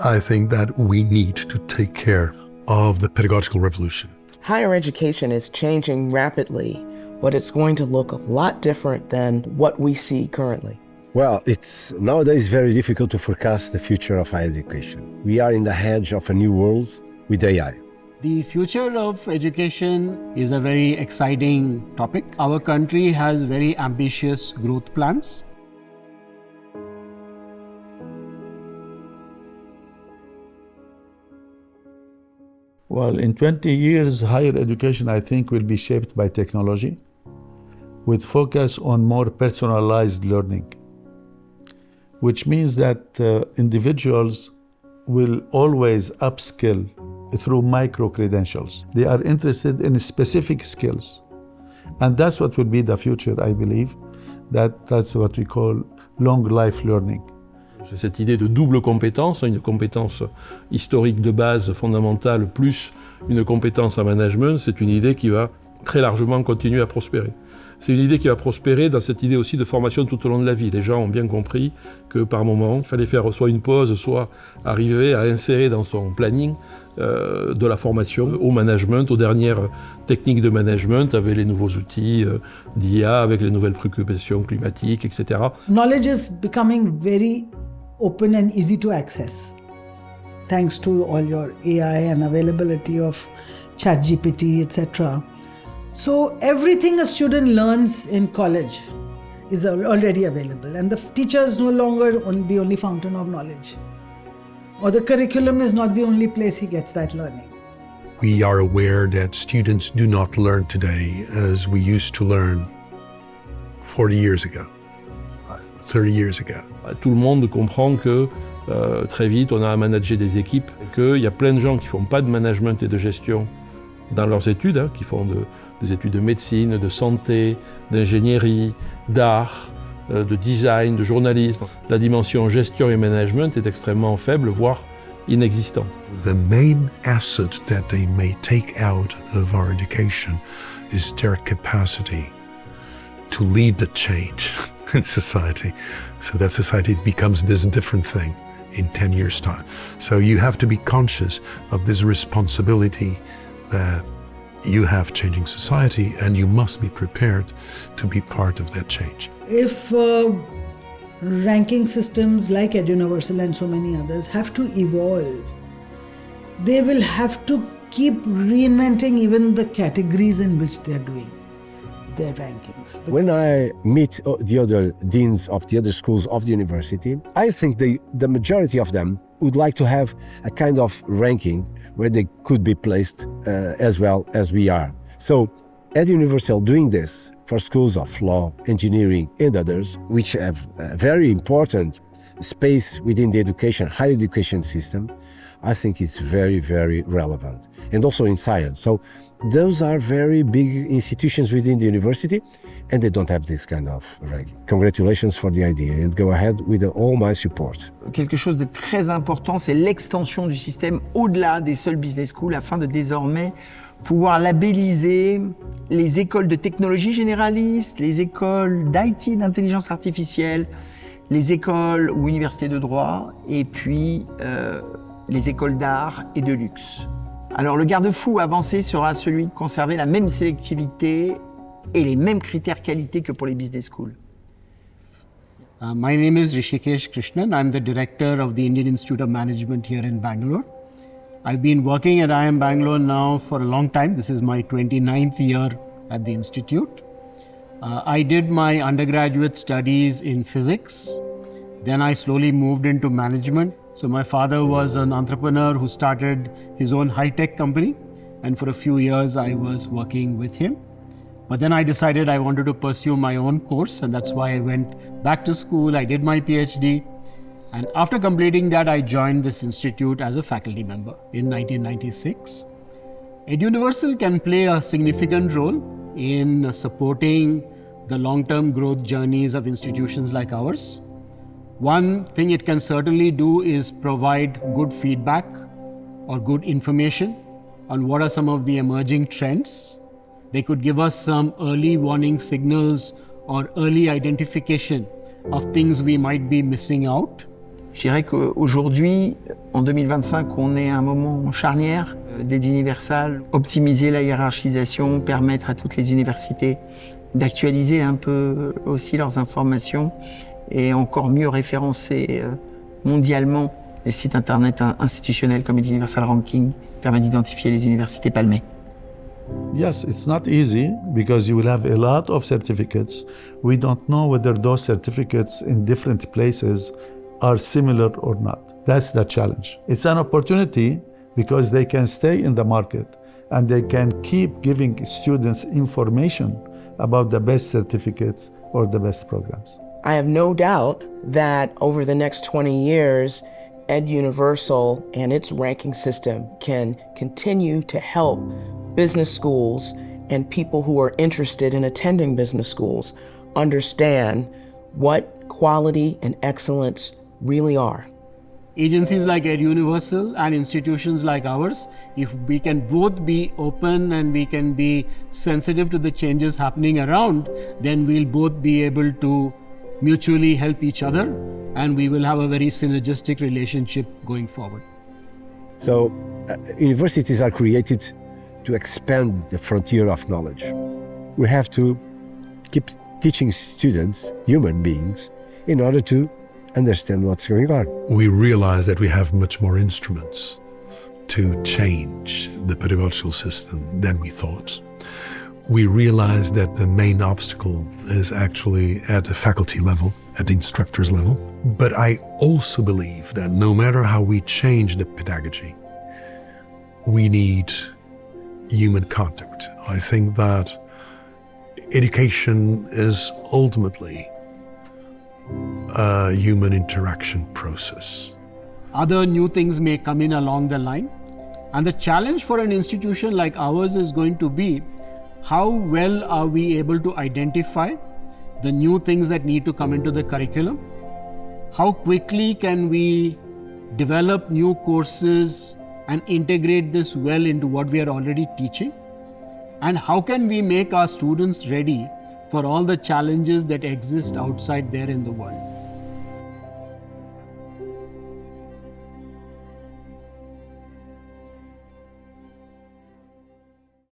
I think that we need to take care of the pedagogical revolution. Higher education is changing rapidly, but it's going to look a lot different than what we see currently. Well, it's nowadays very difficult to forecast the future of higher education. We are in the edge of a new world with AI. The future of education is a very exciting topic. Our country has very ambitious growth plans. Well, in 20 years, higher education, I think, will be shaped by technology with focus on more personalized learning, which means that individuals will always upskill through micro-credentials. They are interested in specific skills. And that's what will be the future, I believe. That's what we call long life learning. C'est cette idée de double compétence, une compétence historique de base fondamentale plus une compétence en management, c'est une idée qui va très largement continuer à prospérer. C'est une idée qui va prospérer dans cette idée aussi de formation tout au long de la vie. Les gens ont bien compris que par moment, il fallait faire soit une pause, soit arriver à insérer dans son planning de la formation au management, aux dernières techniques de management, avec les nouveaux outils d'IA, avec les nouvelles préoccupations climatiques, etc. Knowledge is becoming very open and easy to access, thanks to all your AI and availability of ChatGPT, etc. So everything a student learns in college is already available, and the teacher is no longer the only fountain of knowledge, or the curriculum is not the only place he gets that learning. We are aware that students do not learn today as we used to learn 40 years ago, 30 years ago. Tout le monde comprend que très vite on a à manager des équipes, qu'il y a plein de gens qui ne font pas de management et de gestion dans leurs études, qui font des études de médecine, de santé, d'ingénierie, d'art, de design, de journalisme. La dimension gestion et management est extrêmement faible, voire inexistante. The main asset that they may take out of our education is their capacity to lead the change in society, so that society becomes this different thing in 10 years' time. So you have to be conscious of this responsibility that you have changing society, and you must be prepared to be part of that change. If ranking systems like Eduniversal and so many others have to evolve, they will have to keep reinventing even the categories in which they are doing their rankings. When I meet the other deans of the other schools of the university, I think the majority of them would like to have a kind of ranking where they could be placed as well as we are. So Eduniversal doing this for schools of law, engineering and others, which have a very important space within the higher education system, I think it's very, very relevant. And also in science. So those are very big institutions within the university, and they don't have this kind of ranking. Congratulations for the idea, and go ahead with all my support. Quelque chose de très important, c'est l'extension du système au-delà des seuls business schools, afin de désormais pouvoir labelliser les écoles de technologie généralistes, les écoles d'IT, d'intelligence artificielle, les écoles ou universités de droit, et puis les écoles d'art et de luxe. Alors le garde-fou avancé sera celui de conserver la même sélectivité et les mêmes critères qualité que pour les business schools. My name is Rishikesh Krishnan. I'm the director of the Indian Institute of Management here in Bangalore. I've been working at IIM Bangalore now for a long time. This is my 29th year at the institute. I did my undergraduate studies in physics. Then I slowly moved into management. So my father was an entrepreneur who started his own high-tech company, and for a few years I was working with him. But then I decided I wanted to pursue my own course, and that's why I went back to school. I did my PhD, and after completing that I joined this institute as a faculty member in 1996. Eduniversal can play a significant role in supporting the long-term growth journeys of institutions like ours. One thing it can certainly do is provide good feedback or good information on what are some of the emerging trends. They could give us some early warning signals or early identification of things we might be missing out. Je dirais qu'aujourd'hui, en 2025, on est à un moment charnière d'Eduniversal, optimiser la hiérarchisation, permettre à toutes les universités d'actualiser un peu aussi leurs informations et encore mieux référencer mondialement les sites internet institutionnels comme Eduniversal Ranking permet d'identifier les universités palmées. Yes, it's not easy because you will have a lot of certificates. We don't know whether those certificates in different places are similar or not. That's the challenge. It's an opportunity because they can stay in the market and they can keep giving students information about the best certificates or the best programs. I have no doubt that over the next 20 years, Eduniversal and its ranking system can continue to help business schools and people who are interested in attending business schools understand what quality and excellence really are. Agencies like Eduniversal and institutions like ours, if we can both be open and we can be sensitive to the changes happening around, then we'll both be able to mutually help each other and we will have a very synergistic relationship going forward. So universities are created to expand the frontier of knowledge. We have to keep teaching students, human beings, in order to understand what's going on. We realize that we have much more instruments to change the pedagogical system than we thought. We realize that the main obstacle is actually at the faculty level, at the instructor's level. But I also believe that no matter how we change the pedagogy, we need human contact. I think that education is ultimately a human interaction process. Other new things may come in along the line. And the challenge for an institution like ours is going to be how well are we able to identify the new things that need to come into the curriculum? How quickly can we develop new courses and integrate this well into what we are already teaching? And how can we make our students ready for all the challenges that exist outside there in the world?